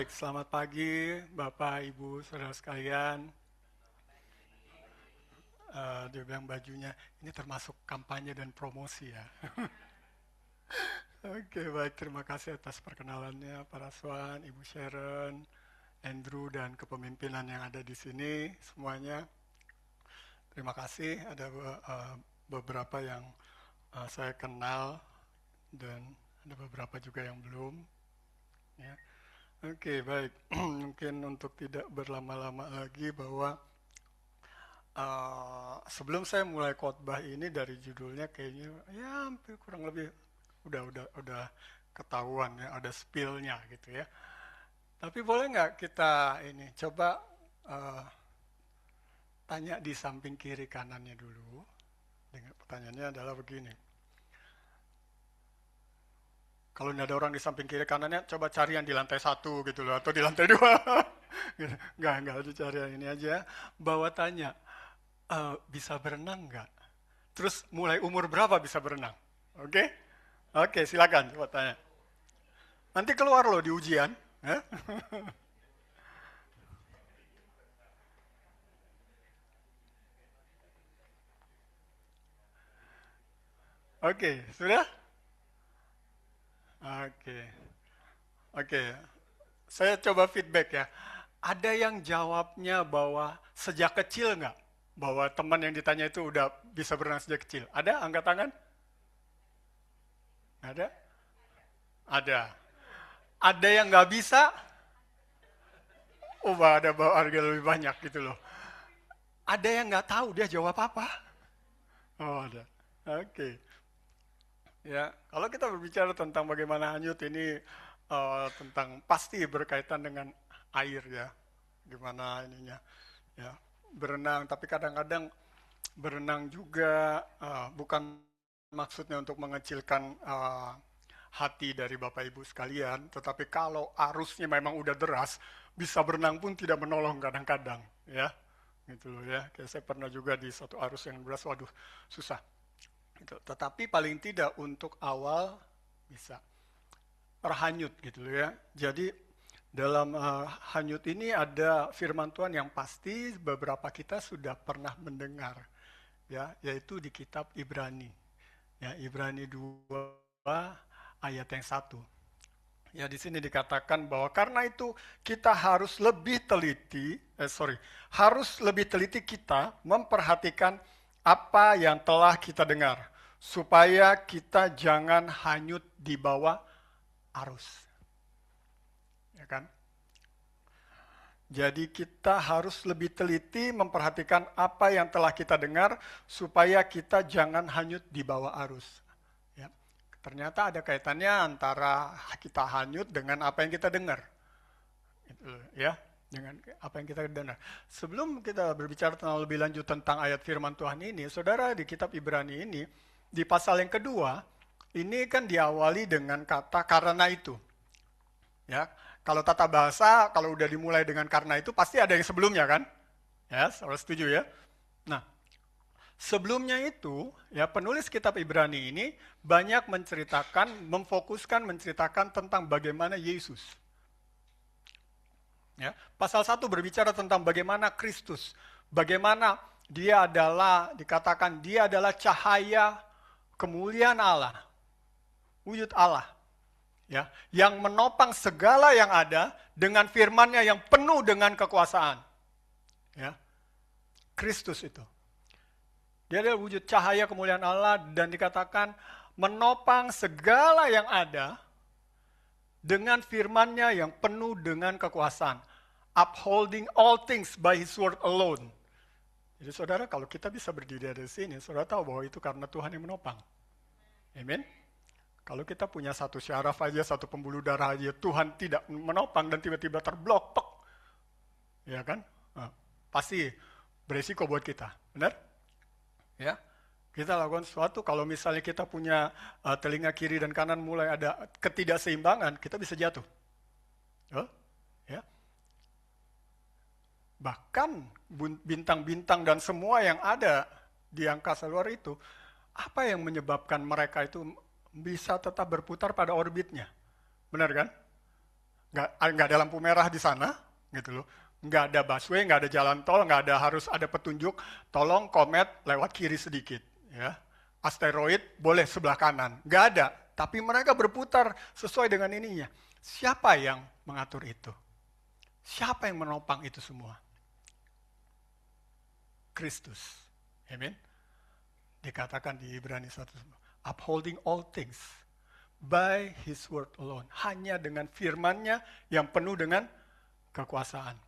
Baik, selamat pagi Bapak, Ibu, saudara sekalian. Dia bilang bajunya, ini termasuk kampanye dan promosi ya. Oke, baik, terima kasih atas perkenalannya Pak Raswan, Ibu Sharon, Andrew, dan kepemimpinan yang ada di sini semuanya. Terima kasih, ada beberapa yang saya kenal dan ada beberapa juga yang belum. Ya. Oke, baik. Mungkin untuk tidak berlama-lama lagi bahwa sebelum saya mulai khotbah ini dari judulnya kayaknya ya hampir kurang lebih udah ketahuan ya, ada spillnya gitu ya. Tapi boleh nggak kita ini coba eh, tanya di samping kiri kanannya dulu. Dengan pertanyaannya adalah begini. Kalau nggak ada orang di samping kiri kanannya, coba cari yang di lantai 1 gitu loh, atau di lantai 2. Gitu. Nggak harus cari yang ini aja. Bawa tanya, bisa berenang nggak? Terus mulai umur berapa bisa berenang? Oke? Oke, silakan coba tanya. Nanti keluar loh di ujian. Ya? Oke, sudah? Oke, oke. Saya coba feedback ya. Ada yang jawabnya bahwa sejak kecil nggak? Bahwa teman yang ditanya itu udah bisa berenang sejak kecil. Ada? Angkat tangan? Ada? Ada. Ada yang nggak bisa? Oh, ada harga lebih banyak gitu loh. Ada yang nggak tahu dia jawab apa? Oh, ada. Oke. Ya, kalau kita berbicara tentang bagaimana hanyut ini tentang pasti berkaitan dengan air ya. Gimana ininya ya. Berenang, tapi kadang-kadang berenang juga bukan maksudnya untuk mengecilkan hati dari Bapak Ibu sekalian, tetapi kalau arusnya memang udah deras, bisa berenang pun tidak menolong kadang-kadang, ya, gitu loh ya. Kayak saya pernah juga di satu arus yang deras, waduh, susah. Gitu. Tetapi paling tidak untuk awal bisa terhanyut gitu loh ya. Jadi dalam hanyut ini ada firman Tuhan yang pasti beberapa kita sudah pernah mendengar, ya, yaitu di kitab Ibrani. Ya, Ibrani 2 ayat yang 1. Ya, di sini dikatakan bahwa karena itu kita harus lebih teliti, harus lebih teliti kita memperhatikan apa yang telah kita dengar, supaya kita jangan hanyut di bawah arus. Ya kan? Jadi kita harus lebih teliti memperhatikan apa yang telah kita dengar supaya kita jangan hanyut di bawah arus. Ya. Ternyata ada kaitannya antara kita hanyut dengan apa yang kita dengar. Gitu, ya, dengan apa yang kita dengar. Sebelum kita berbicara tentang lebih lanjut tentang ayat firman Tuhan ini, saudara di kitab Ibrani ini, di pasal yang kedua, ini kan diawali dengan kata karena itu. Ya, kalau tata bahasa, kalau udah dimulai dengan karena itu, pasti ada yang sebelumnya kan? Ya, harus setuju ya. Nah, sebelumnya itu, ya penulis kitab Ibrani ini banyak memfokuskan menceritakan tentang bagaimana Yesus. Ya, pasal 1 berbicara tentang bagaimana Kristus, bagaimana dia adalah, dikatakan dia adalah cahaya kemuliaan Allah, wujud Allah. Ya, yang menopang segala yang ada dengan firman-Nya yang penuh dengan kekuasaan. Ya, Kristus itu. Dia adalah wujud cahaya kemuliaan Allah dan dikatakan menopang segala yang ada dengan firman-Nya yang penuh dengan kekuasaan. Upholding all things by His word alone. Jadi saudara, kalau kita bisa berdiri dari sini, saudara tahu bahwa itu karena Tuhan yang menopang. Amin. Kalau kita punya satu syaraf aja, satu pembuluh darah aja, Tuhan tidak menopang dan tiba-tiba terblok, tok. Ya kan? Nah, pasti beresiko buat kita, benar? Ya, kita lakukan sesuatu, kalau misalnya kita punya telinga kiri dan kanan mulai ada ketidakseimbangan, kita bisa jatuh. Oh, ya. Bahkan bintang-bintang dan semua yang ada di angkasa luar itu, apa yang menyebabkan mereka itu bisa tetap berputar pada orbitnya? Benar kan? nggak ada lampu merah di sana, gitu loh. Nggak ada busway, nggak ada jalan tol, nggak ada harus ada petunjuk, tolong komet lewat kiri sedikit, ya. Asteroid boleh sebelah kanan, nggak ada. Tapi mereka berputar sesuai dengan ininya. Siapa yang mengatur itu? Siapa yang menopang itu semua? Kristus. Amin. Dikatakan di Ibrani 1, upholding all things by His word alone. Hanya dengan firman-Nya yang penuh dengan kekuasaan.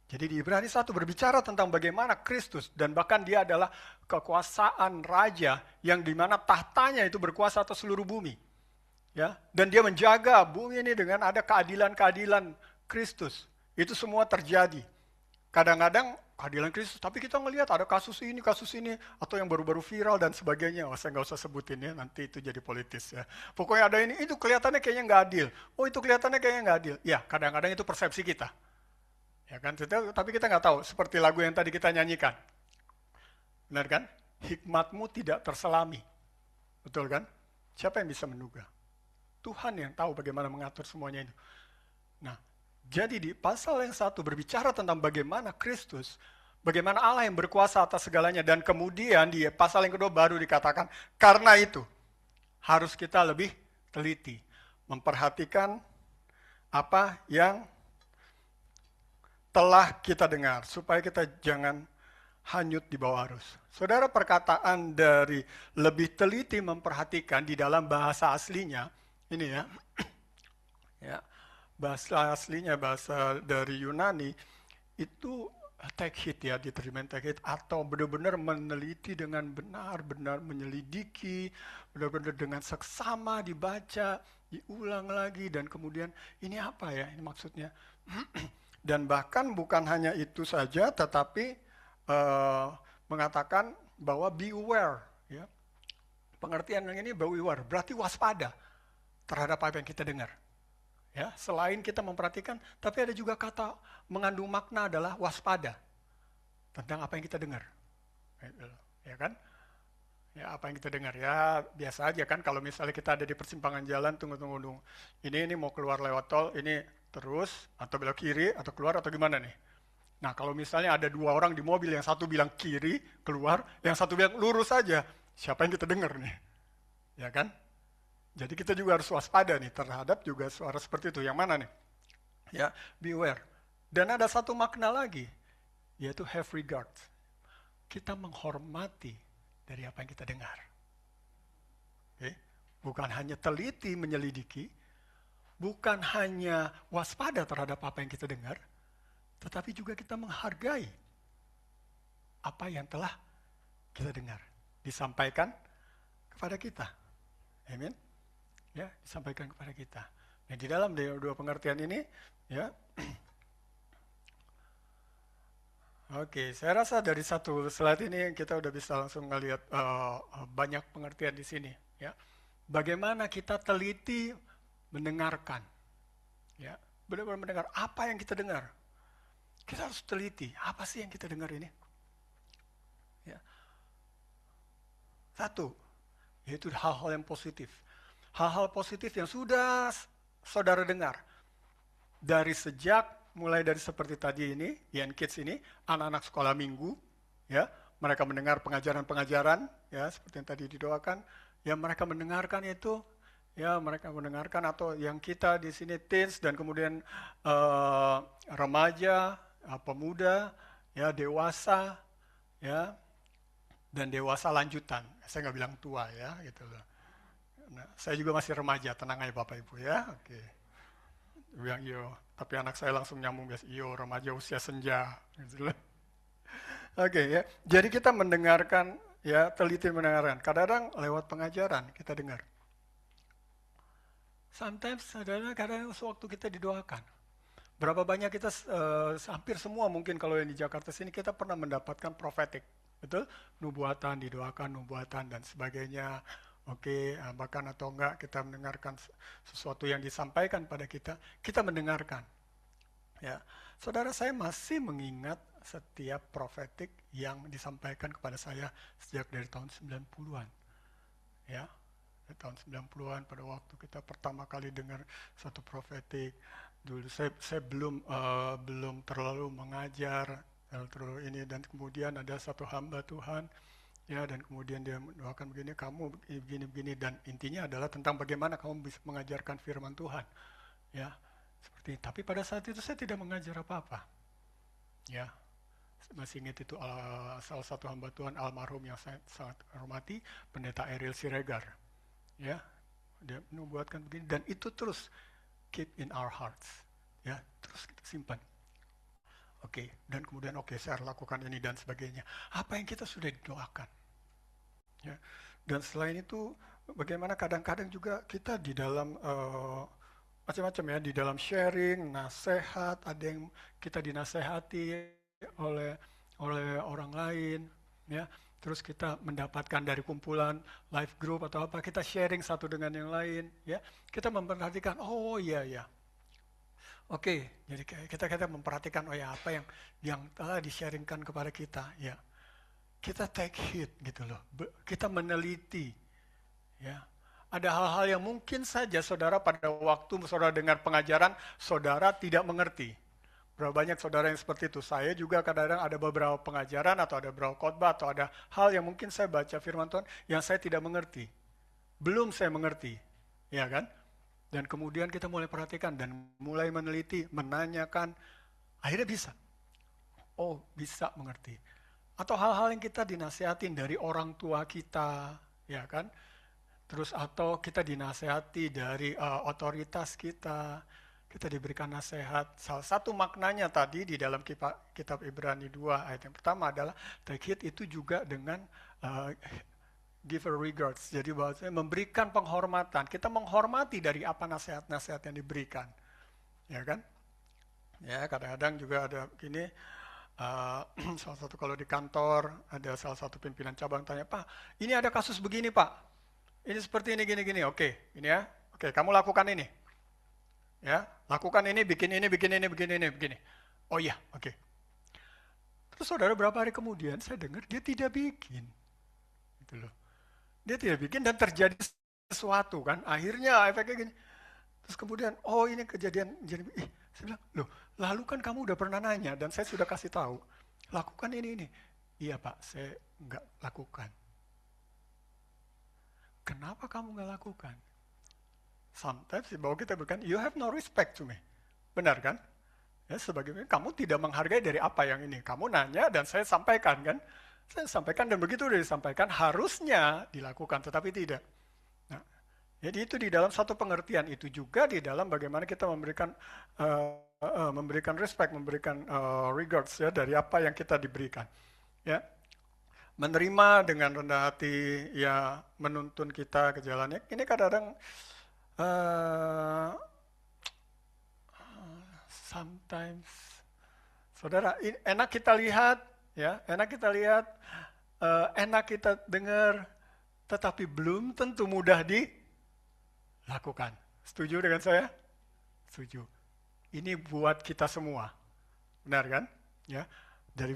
Jadi di Ibrani 1 berbicara tentang bagaimana Kristus, dan bahkan dia adalah kekuasaan raja yang dimana tahtanya itu berkuasa atas seluruh bumi. Ya, dan dia menjaga bumi ini dengan ada keadilan-keadilan Kristus. Itu semua terjadi. Kadang-kadang keadilan Kristus, tapi kita ngelihat ada kasus ini, atau yang baru-baru viral dan sebagainya. Oh, saya nggak usah sebutin ya, nanti itu jadi politis ya. Pokoknya ada ini, itu kelihatannya kayaknya nggak adil. Oh, itu kelihatannya kayaknya nggak adil. Ya, kadang-kadang itu persepsi kita. Ya kan, tapi kita nggak tahu. Seperti lagu yang tadi kita nyanyikan. Benar kan? Hikmatmu tidak terselami. Betul kan? Siapa yang bisa menduga? Tuhan yang tahu bagaimana mengatur semuanya itu. Nah, jadi di pasal yang 1 berbicara tentang bagaimana Kristus, bagaimana Allah yang berkuasa atas segalanya, dan kemudian di pasal yang kedua baru dikatakan, karena itu harus kita lebih teliti, memperhatikan apa yang telah kita dengar, supaya kita jangan hanyut di bawah arus. Saudara, perkataan dari lebih teliti memperhatikan di dalam bahasa aslinya, ini ya, ya, bahasa aslinya, bahasa dari Yunani, itu take hit ya, diterjemahin take hit, atau benar-benar meneliti dengan benar-benar menyelidiki, benar-benar dengan seksama dibaca, diulang lagi, dan kemudian ini apa ya, ini maksudnya. Dan bahkan bukan hanya itu saja, tetapi mengatakan bahwa beware, ya. Pengertian yang ini beware, berarti waspada terhadap apa yang kita dengar. Ya, selain kita memperhatikan, tapi ada juga kata mengandung makna adalah waspada tentang apa yang kita dengar. Ya kan? Ya, apa yang kita dengar, ya biasa aja kan, kalau misalnya kita ada di persimpangan jalan, tunggu. Ini mau keluar lewat tol, ini terus, atau belok kiri, atau keluar, atau gimana nih? Nah, kalau misalnya ada 2 orang di mobil, yang satu bilang kiri, keluar, yang satu bilang lurus saja, siapa yang kita dengar nih? Ya kan? Jadi kita juga harus waspada nih terhadap juga suara seperti itu. Yang mana nih? Ya, beware. Dan ada satu makna lagi, yaitu have regard. Kita menghormati dari apa yang kita dengar. Okay? Bukan hanya teliti menyelidiki, bukan hanya waspada terhadap apa yang kita dengar, tetapi juga kita menghargai apa yang telah kita dengar, disampaikan kepada kita. Amin. Ya, disampaikan kepada kita. Nah, di dalam dua pengertian ini, ya. Oke, saya rasa dari satu slide ini kita udah bisa langsung ngelihat banyak pengertian di sini, ya. Bagaimana kita teliti mendengarkan, ya, benar-benar mendengar apa yang kita dengar. Kita harus teliti, apa sih yang kita dengar ini? Ya. Satu, yaitu hal-hal yang positif. Hal-hal positif yang sudah saudara dengar. Dari sejak, mulai dari seperti tadi ini, Young Kids ini, anak-anak sekolah minggu, ya, mereka mendengar pengajaran-pengajaran, ya, seperti yang tadi didoakan, ya mereka mendengarkan itu, ya mereka mendengarkan, atau yang kita di sini teens, dan kemudian remaja, pemuda, ya dewasa, ya, dan dewasa lanjutan. Saya nggak bilang tua ya, gitu loh. Nah, saya juga masih remaja, tenang aja Bapak Ibu ya. Oke. Bilang iyo, tapi anak saya langsung nyambung biasa, iyo remaja usia senja. Gitu loh. Oke ya. Jadi kita mendengarkan, ya teliti mendengarkan. Kadang-kadang lewat pengajaran kita dengar. Sometimes kadang sewaktu kita didoakan. Berapa banyak kita, hampir semua mungkin kalau yang di Jakarta sini kita pernah mendapatkan prophetic. Betul? Nubuatan, didoakan, nubuatan dan sebagainya. Oke, bahkan atau enggak kita mendengarkan sesuatu yang disampaikan pada kita mendengarkan. Ya, saudara, saya masih mengingat setiap profetik yang disampaikan kepada saya sejak dari tahun 90-an. Ya, dari tahun 90-an pada waktu kita pertama kali dengar satu profetik, dulu saya belum terlalu mengajar terlalu ini, dan kemudian ada satu hamba Tuhan ya, dan kemudian dia mendoakan begini, kamu begini-begini, dan intinya adalah tentang bagaimana kamu bisa mengajarkan firman Tuhan ya, seperti. Tapi pada saat itu saya tidak mengajar apa-apa ya. Masih ingat itu salah satu hamba Tuhan almarhum yang saya sangat hormati, Pendeta Eril Siregar ya, dia membuatkan begini, dan itu terus keep in our hearts ya, terus kita simpan. Oke, dan kemudian saya lakukan ini dan sebagainya. Apa yang kita sudah didoakan ya. Dan selain itu bagaimana kadang-kadang juga kita di dalam macam-macam ya, di dalam sharing, nasihat, ada yang kita dinasehati oleh orang lain ya. Terus kita mendapatkan dari kumpulan live group atau apa, kita sharing satu dengan yang lain ya. Kita memperhatikan, oh iya ya. Oke, jadi kita memperhatikan, oh ya, apa yang telah di-sharingkan kepada kita ya. Kita take heed gitu loh. Kita meneliti ya. Ada hal-hal yang mungkin saja saudara pada waktu saudara dengar pengajaran, saudara tidak mengerti. Berapa banyak saudara yang seperti itu. Saya juga kadang-kadang ada beberapa pengajaran atau ada beberapa khotbah atau ada hal yang mungkin saya baca firman Tuhan yang saya tidak mengerti. Belum saya mengerti. Ya kan? Dan kemudian kita mulai perhatikan dan mulai meneliti, menanyakan, akhirnya bisa. Oh, bisa mengerti. Atau hal-hal yang kita dinasihatin dari orang tua kita, ya kan? Terus atau kita dinasehati dari otoritas kita diberikan nasihat. Salah satu maknanya tadi di dalam kitab Ibrani 2 ayat yang pertama adalah take heed itu juga dengan give a regards. Jadi bahwasanya memberikan penghormatan. Kita menghormati dari apa nasihat-nasihat yang diberikan. Ya kan? Ya, kadang-kadang juga ada gini, salah satu kalau di kantor ada salah satu pimpinan cabang tanya, "Pak, ini ada kasus begini, Pak. Ini seperti ini gini-gini." Oke, ini ya. Oke, kamu lakukan ini. Ya, lakukan ini, bikin ini, begini. Oh iya, oke. Terus saudara berapa hari kemudian saya dengar dia tidak bikin. Gitu loh. Dia tidak bikin dan terjadi sesuatu kan. Akhirnya efeknya gini. Terus kemudian, oh ini kejadian jadi saya bilang, "Loh, lalu kan kamu udah pernah nanya dan saya sudah kasih tahu. Lakukan ini." "Iya, Pak, saya enggak lakukan." "Kenapa kamu enggak lakukan?" Sometimes bahwa kita berikan, you have no respect to me. Benar kan? Ya, sebagaimana kamu tidak menghargai dari apa yang ini. Kamu nanya dan saya sampaikan kan? Saya sampaikan dan begitu sudah disampaikan harusnya dilakukan, tetapi tidak. Nah, jadi itu di dalam satu pengertian, itu juga di dalam bagaimana kita memberikan respect, memberikan regards ya dari apa yang kita diberikan. Ya, menerima dengan rendah hati, ya menuntun kita ke jalannya. Ini kadang-kadang sometimes, saudara, enak kita lihat, ya, enak kita dengar, tetapi belum tentu mudah dilakukan. Setuju dengan saya? Setuju. Ini buat kita semua, benar kan? Ya, dari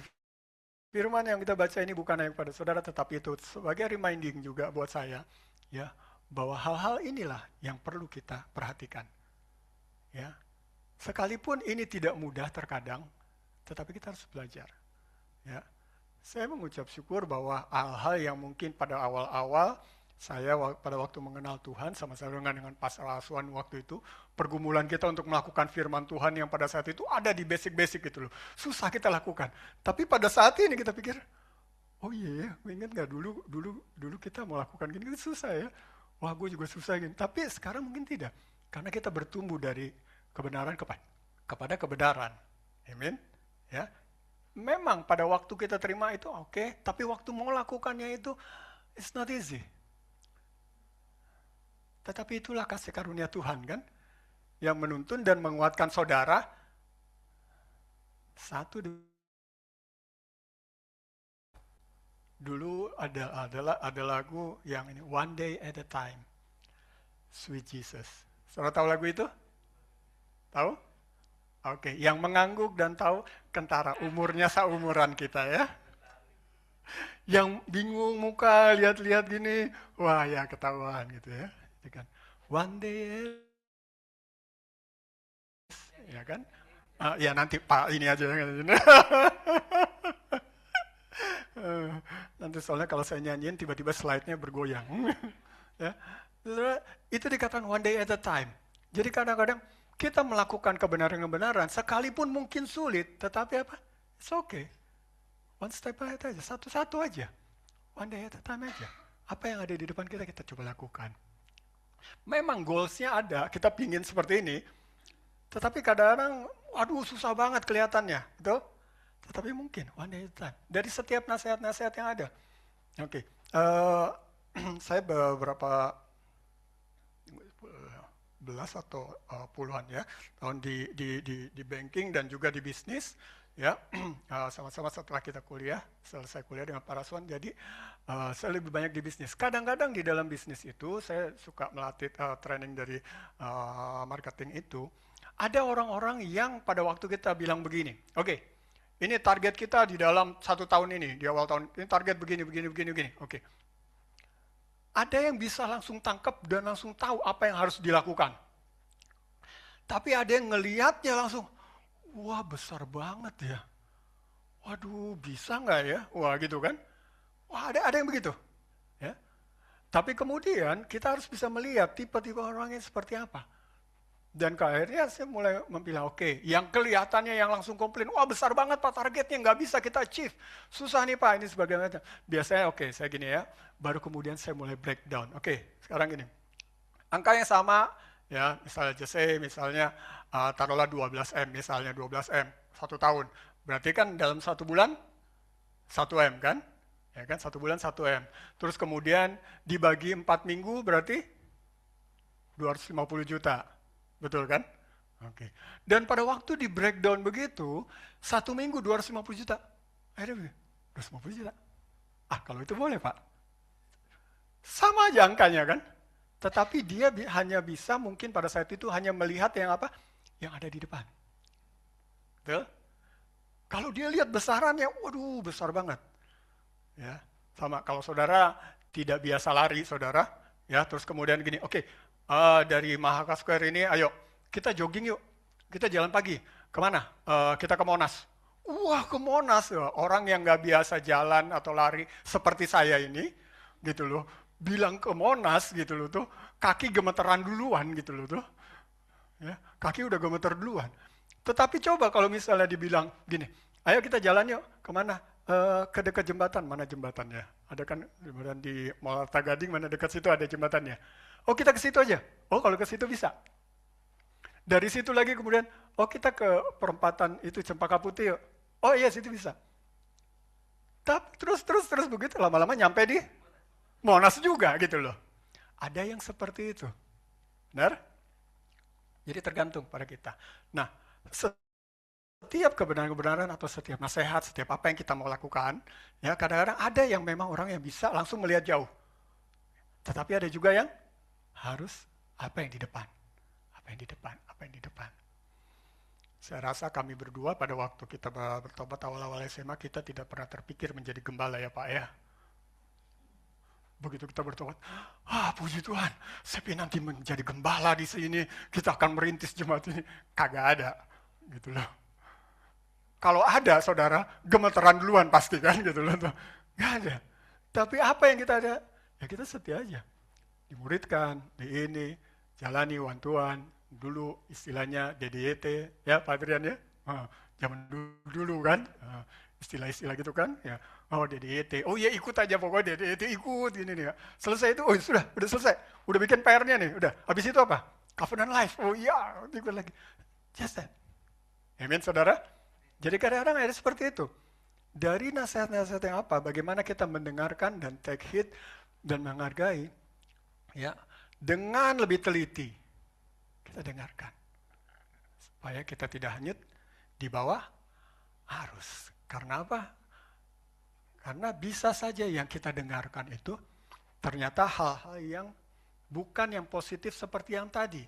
firman yang kita baca ini bukan hanya kepada saudara, tetapi itu sebagai reminding juga buat saya, ya, bahwa hal-hal inilah yang perlu kita perhatikan. Ya. Sekalipun ini tidak mudah terkadang, tetapi kita harus belajar. Ya. Saya mengucap syukur bahwa hal-hal yang mungkin pada awal-awal saya pada waktu mengenal Tuhan sama-sama dengan Pastor Aswan waktu itu, pergumulan kita untuk melakukan firman Tuhan yang pada saat itu ada di basic-basic gitu loh. Susah kita lakukan. Tapi pada saat ini kita pikir, oh iya, ingat nggak dulu kita mau lakukan gini, susah ya. Wah, gue juga susah gini. Tapi sekarang mungkin tidak. Karena kita bertumbuh dari kebenaran kepada kebenaran. Amin. Ya. Memang pada waktu kita terima itu oke, tapi waktu mau lakukannya itu it's not easy. Tetapi itulah kasih karunia Tuhan kan, yang menuntun dan menguatkan saudara. Dulu ada lagu yang ini, One Day at a Time, Sweet Jesus. Saudara tahu lagu itu? Tahu? Oke, yang mengangguk dan tahu kentara, umurnya seumuran kita ya. Yang bingung muka, lihat-lihat gini, wah ya ketahuan gitu ya. One day ya kan? Ya nanti Pak ini aja. Nanti soalnya kalau saya nyanyiin tiba-tiba slide-nya bergoyang. Ya. Itu dikatakan one day at a time. Jadi kadang-kadang kita melakukan kebenaran-kebenaran sekalipun mungkin sulit, tetapi apa? It's okay. One step ahead aja, satu-satu aja. One day at a time aja. Apa yang ada di depan kita, kita coba lakukan. Memang goals-nya ada, kita pingin seperti ini, tetapi kadang-kadang, aduh susah banget kelihatannya. Gitu? Tetapi mungkin, one day at a time. Dari setiap nasihat-nasihat yang ada. Oke, saya beberapa belas atau puluhan ya tahun di banking dan juga di bisnis ya. Sama-sama setelah kita selesai kuliah dengan Pak Raswan, jadi saya lebih banyak di bisnis. Kadang-kadang di dalam bisnis itu saya suka melatih training dari marketing itu. Ada orang-orang yang pada waktu kita bilang begini, oke, ini target kita di dalam 1 tahun ini, di awal tahun ini target begini, oke. Ada yang bisa langsung tangkap dan langsung tahu apa yang harus dilakukan. Tapi ada yang ngelihatnya langsung, wah besar banget ya. Waduh, bisa nggak ya? Wah gitu kan? Wah ada yang begitu. Ya. Tapi kemudian kita harus bisa melihat tipe-tipe orangnya seperti apa. Dan akhirnya saya mulai membilang, oke, yang kelihatannya yang langsung komplain, wah besar banget Pak targetnya, nggak bisa kita achieve. Susah nih Pak, ini sebagainya. Biasanya oke, saya gini ya, baru kemudian saya mulai breakdown. Oke, sekarang gini, angka yang sama, ya misalnya misalnya taruhlah 12M, misalnya 12M, 1 tahun. Berarti kan dalam 1 bulan, 1M kan? Ya kan, 1 bulan 1M. Terus kemudian dibagi 4 minggu berarti 250 juta. Betul kan? Oke. Dan pada waktu di breakdown begitu, 1 minggu 250 juta. Akhirnya 250 juta. Kalau itu boleh Pak. Sama aja angkanya kan? Tetapi dia hanya bisa mungkin pada saat itu hanya melihat yang apa? Yang ada di depan. Betul? Kalau dia lihat besarannya, waduh besar banget. Ya, sama kalau saudara tidak biasa lari saudara, ya terus kemudian gini, oke, dari Mahaka Square ini, ayo kita jogging yuk, kita jalan pagi. Kemana? Kita ke Monas. Wah ke Monas, orang yang nggak biasa jalan atau lari seperti saya ini, gitu loh, bilang ke Monas gitu loh tuh, kaki gemeteran duluan gitu loh tuh, ya, kaki udah gemeter duluan. Tetapi coba kalau misalnya dibilang gini, ayo kita jalan yuk, kemana? Ke dekat jembatan, mana jembatannya? Ada kan jembatan di Mall Arta Gading, mana dekat situ ada jembatannya. Oh kita ke situ aja. Oh kalau ke situ bisa. Dari situ lagi kemudian, oh kita ke perempatan itu Cempaka Putih yuk. Oh iya situ bisa. Tapi terus begitu lama-lama nyampe di Monas juga gitu loh. Ada yang seperti itu. Benar? Jadi tergantung pada kita. Nah, setiap kebenaran-kebenaran atau setiap nasihat, setiap apa yang kita mau lakukan, ya kadang-kadang ada yang memang orang yang bisa langsung melihat jauh. Tetapi ada juga yang harus apa yang di depan. Apa yang di depan. Saya rasa kami berdua pada waktu kita bertobat awal-awal SMA, kita tidak pernah terpikir menjadi gembala ya Pak ya. Begitu kita bertobat, puji Tuhan, saya ingin nanti menjadi gembala di sini, kita akan merintis jemaat ini. Kagak ada, gitu loh. Kalau ada, saudara, gemeteran duluan pasti kan, gitu loh. Nggak ada. Tapi apa yang kita ada? Ya kita setia aja. Dimuridkan, di ini, jalani one-to-one, dulu istilahnya DDYT, ya Pak Adrian ya. Zaman dulu kan, istilah-istilah gitu kan, ya. Oh DDYT, oh iya ikut aja pokoknya DDYT ikut ini nih. Selesai itu, oh sudah selesai, udah bikin PR-nya nih, udah. Habis itu apa? Covenant Life, oh iya, ikut lagi. Just that. Amin saudara? Jadi kadang-kadang ada seperti itu. Dari nasihat-nasihat yang apa, bagaimana kita mendengarkan dan take heed dan menghargai, ya, dengan lebih teliti. Kita dengarkan. Supaya kita tidak hanyut di bawah arus. Karena apa? Karena bisa saja yang kita dengarkan itu ternyata hal-hal yang bukan yang positif seperti yang tadi.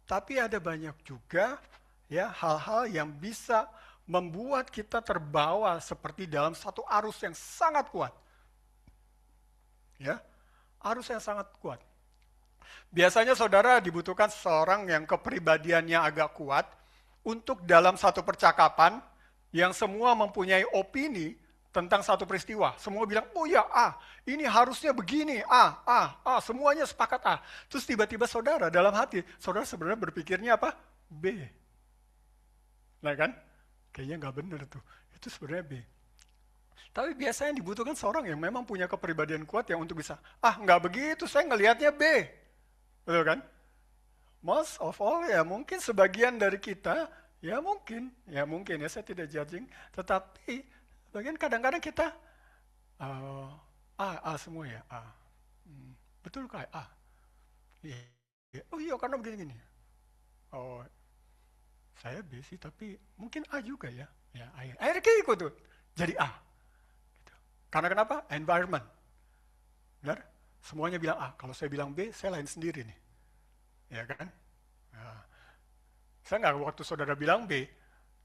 Tapi ada banyak juga ya hal-hal yang bisa membuat kita terbawa seperti dalam satu arus yang sangat kuat. Ya, arus yang sangat kuat. Biasanya saudara dibutuhkan seorang yang kepribadiannya agak kuat untuk dalam satu percakapan yang semua mempunyai opini tentang satu peristiwa. Semua bilang, oh ya A, ini harusnya begini, A, semuanya sepakat A. Terus tiba-tiba saudara dalam hati, saudara sebenarnya berpikirnya apa? B. Nah kan? Kayaknya nggak benar tuh. Itu sebenarnya B. Tapi biasanya dibutuhkan seorang yang memang punya kepribadian kuat yang untuk bisa, nggak begitu, saya ngelihatnya B. Betul kan? Most of all ya mungkin sebagian dari kita, ya mungkin ya saya tidak judging, tetapi bagian kadang-kadang kita, A semua ya, A. Betul kayak A. Iya. Oh iya karena begini-gini. Oh, saya B sih tapi mungkin A juga ya. Ya, akhirnya kayak ikut tuh, jadi A. Karena kenapa? Environment. Benar? Semuanya bilang A. Kalau saya bilang B, saya lain sendiri nih. Ya kan? Nah, saya nggak waktu saudara bilang B,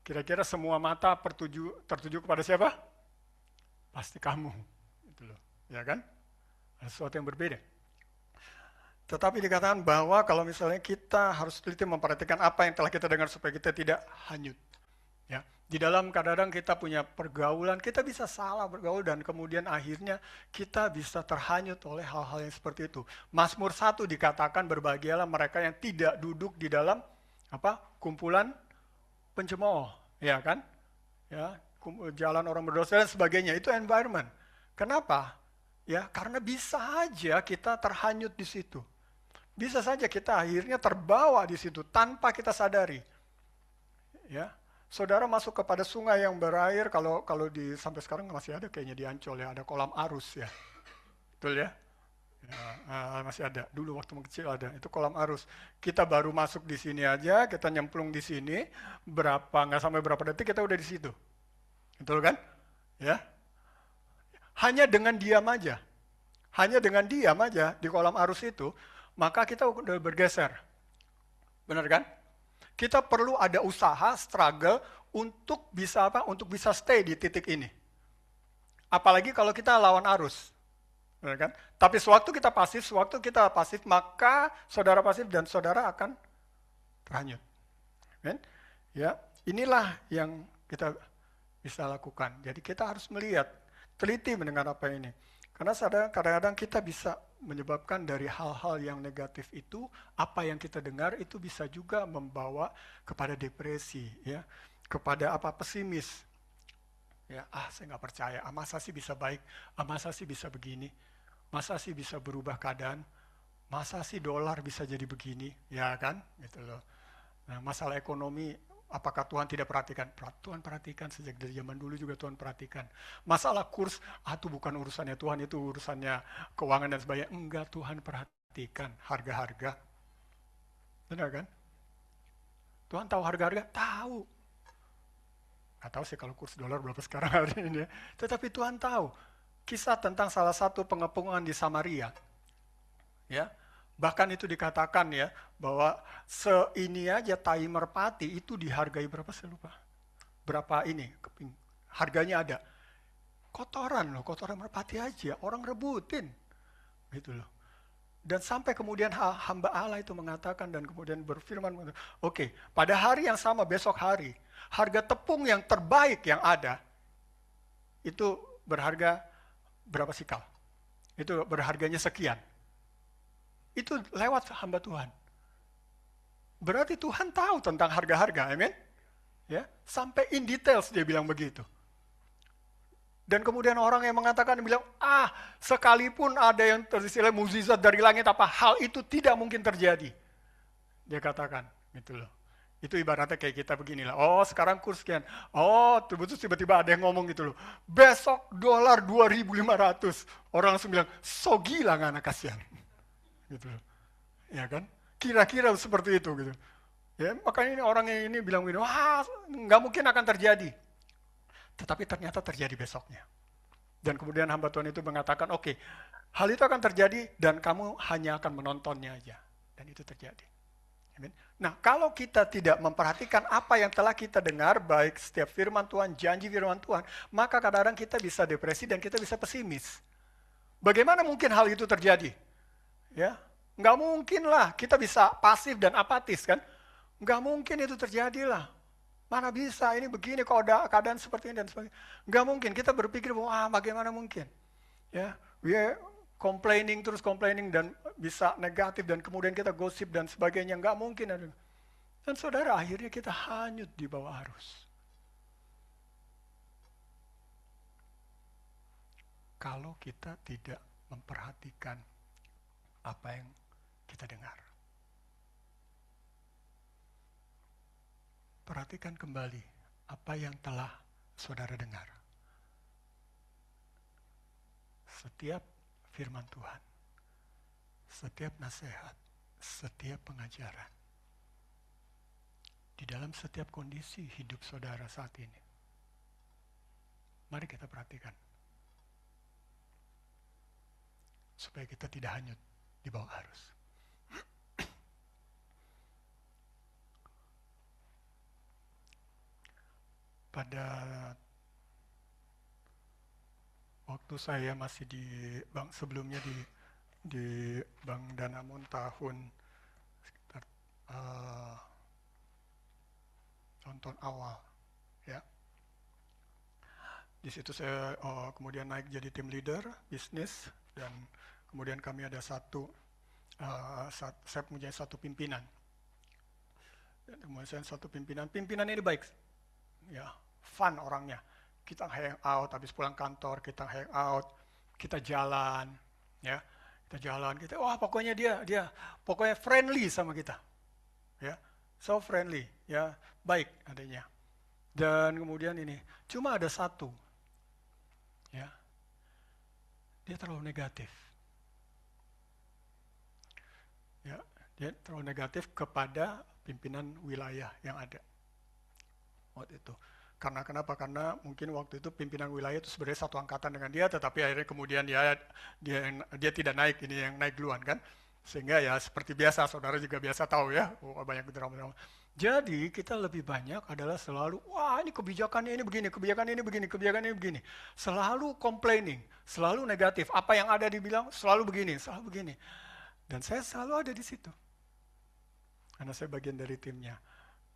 kira-kira semua mata tertuju kepada siapa? Pasti kamu. Itu loh. Ya kan? Ada sesuatu yang berbeda. Tetapi dikatakan bahwa kalau misalnya kita harus teliti memperhatikan apa yang telah kita dengar supaya kita tidak hanyut. Ya, di dalam kadang-kadang kita punya pergaulan, kita bisa salah bergaul dan kemudian akhirnya kita bisa terhanyut oleh hal-hal yang seperti itu. Mazmur 1 dikatakan berbahagialah mereka yang tidak duduk di dalam kumpulan pencemooh, ya kan? Ya, jalan orang berdosa dan sebagainya, itu environment. Kenapa? Ya, karena bisa aja kita terhanyut di situ. Bisa saja kita akhirnya terbawa di situ tanpa kita sadari. Ya. Saudara masuk kepada sungai yang berair, kalau sampai sekarang masih ada kayaknya di Ancol ya, ada kolam arus ya. Betul ya? Ya, masih ada. Dulu waktu kecil ada, itu kolam arus. Kita baru masuk di sini aja, kita nyemplung di sini, nggak sampai berapa detik kita udah di situ. Betul kan? Ya. Hanya dengan diam aja. Hanya dengan diam aja di kolam arus itu, maka kita udah bergeser. Benar kan? Kita perlu ada usaha, struggle untuk bisa Untuk bisa stay di titik ini. Apalagi kalau kita lawan arus. Benar kan? Tapi sewaktu kita pasif, maka saudara pasif dan saudara akan terhanyut. Kan? Ya, inilah yang kita bisa lakukan. Jadi kita harus melihat, teliti mendengar apa ini. Karena kadang-kadang kita bisa menyebabkan dari hal-hal yang negatif itu, apa yang kita dengar itu bisa juga membawa kepada depresi, ya, kepada pesimis. Ya, saya nggak percaya, masa sih bisa baik, masa sih bisa begini, masa sih bisa berubah keadaan, masa sih dolar bisa jadi begini, ya kan, gitu loh. Nah, masalah ekonomi, apakah Tuhan tidak perhatikan? Tuhan perhatikan, sejak dari zaman dulu juga Tuhan perhatikan. Masalah kurs, itu bukan urusannya Tuhan, itu urusannya keuangan dan sebagainya. Enggak, Tuhan perhatikan harga-harga. Benar kan? Tuhan tahu harga-harga? Tahu. Nggak tahu sih kalau kurs dolar berapa sekarang hari ini. Tetapi Tuhan tahu. Kisah tentang salah satu pengepungan di Samaria. Ya, bahkan itu dikatakan ya, bahwa seini aja tai merpati itu dihargai berapa saya lupa. Berapa ini, harganya ada. Kotoran merpati aja, orang rebutin. Gitu loh. Dan sampai kemudian hamba Allah itu mengatakan dan kemudian berfirman, oke, pada hari yang sama besok hari, harga tepung yang terbaik yang ada, itu berharga berapa sikal? Itu berharganya sekian. Itu lewat hamba Tuhan. Berarti Tuhan tahu tentang harga-harga, amin? Ya, sampai in details dia bilang begitu. Dan kemudian orang yang mengatakan bilang, sekalipun ada yang tersilah mukjizat dari langit hal itu tidak mungkin terjadi. Dia katakan, gitu loh. Itu ibaratnya kayak kita beginilah. Oh, sekarang kurs sekian. Oh, tiba-tiba ada yang ngomong gitu loh. Besok dolar 2.500. Orang langsung bilang, so gila nggak anak kasihan. Gitu loh. Ya kan? Kira-kira seperti itu gitu. Ya, makanya ini orang yang ini bilang begini, nggak mungkin akan terjadi. Tetapi ternyata terjadi besoknya. Dan kemudian hamba Tuhan itu mengatakan, oke, hal itu akan terjadi dan kamu hanya akan menontonnya aja. Dan itu terjadi. Amin. Nah, kalau kita tidak memperhatikan apa yang telah kita dengar, baik setiap firman Tuhan, janji firman Tuhan, maka kadang-kadang kita bisa depresi dan kita bisa pesimis. Bagaimana mungkin hal itu terjadi? Ya, Nggak mungkin lah kita bisa pasif dan apatis kan. Nggak mungkin itu terjadi lah. Mana bisa ini begini kalau ada keadaan seperti ini dan sebagainya. Nggak mungkin, kita berpikir bahwa bagaimana mungkin. Ya, we are complaining terus complaining dan bisa negatif dan kemudian kita gosip dan sebagainya. Nggak mungkin. Dan saudara, akhirnya kita hanyut di bawah arus. Kalau kita tidak memperhatikan apa yang kita dengar. Perhatikan kembali apa yang telah saudara dengar. Setiap firman Tuhan, setiap nasihat, setiap pengajaran, di dalam setiap kondisi hidup saudara saat ini. Mari kita perhatikan. Supaya kita tidak hanyut di bawah arus. Pada waktu saya masih di bank, sebelumnya di Bank Danamon tahun sekitar tahun awal, ya. Di situ saya kemudian naik jadi tim leader bisnis dan kemudian kami ada saya punya satu pimpinan. Dan kemudian satu pimpinan ini baik, ya, fun orangnya. Kita hang out, habis pulang kantor kita hang out, kita jalan, ya, wah pokoknya dia pokoknya friendly sama kita, ya, so friendly, ya, baik adanya. Dan kemudian ini, cuma ada satu, ya, dia terlalu negatif, ya, dia terlalu negatif kepada pimpinan wilayah yang ada waktu itu. Karena kenapa? Karena mungkin waktu itu pimpinan wilayah itu sebenarnya satu angkatan dengan dia, tetapi akhirnya kemudian dia tidak naik, ini yang naik duluan kan. Sehingga ya seperti biasa, saudara juga biasa tahu ya, banyak drama-drama. Jadi kita lebih banyak adalah selalu, wah ini kebijakannya ini begini, kebijakan ini begini, kebijakan ini begini. Selalu complaining, selalu negatif. Apa yang ada dibilang selalu begini, selalu begini. Dan saya selalu ada di situ. Karena saya bagian dari timnya.